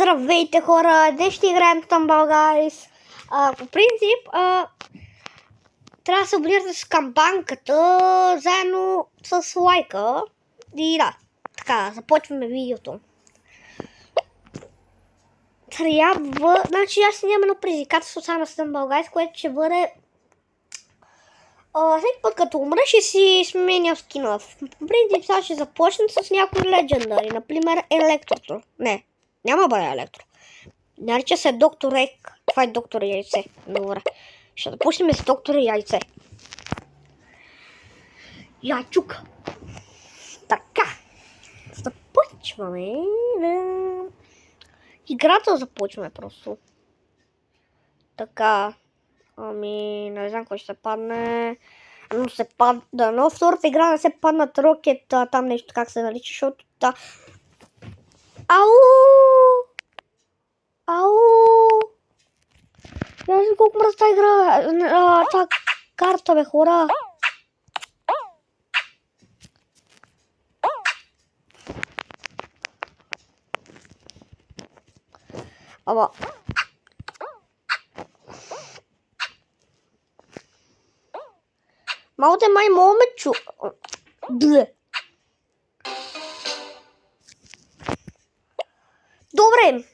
Здравейте хора, днес ще играем там Българис. По принцип, трябва да се абонирате с камбанката, заедно с лайка. И да, така, започваме видеото. Трябва, значи аз си нямам едно предизвикателство само на Стън Българис, което ще бъде... всеки път като умра ще си сменя скина. По принцип сега ще започнем с някои легендари, например Електрото. Не, няма бъде Електро. Нарича се Доктор Ек. Това е Доктор Яйце. Добре. Ще започнем с Доктор Яйце. Яйчук. Така. Започваме. Играта започваме просто. Така. Ами, не знам кой ще се падне. Но се падна. Но втората игра не се паднат рокет. Там нещо как се нарича, защото та... Ау! Ау! Я не знам колко мръс тази игра. Та карта, бе, хора. Ама... Малко май мога ме чу... Бле. Добре.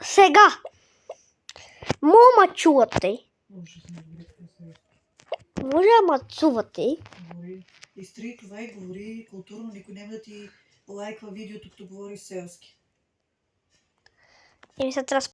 Сега. Мога чувате. Може да ма чувате. Изтри това и говори културно, никой няма да ти лайква видеото, като говори селски. И ми се трябва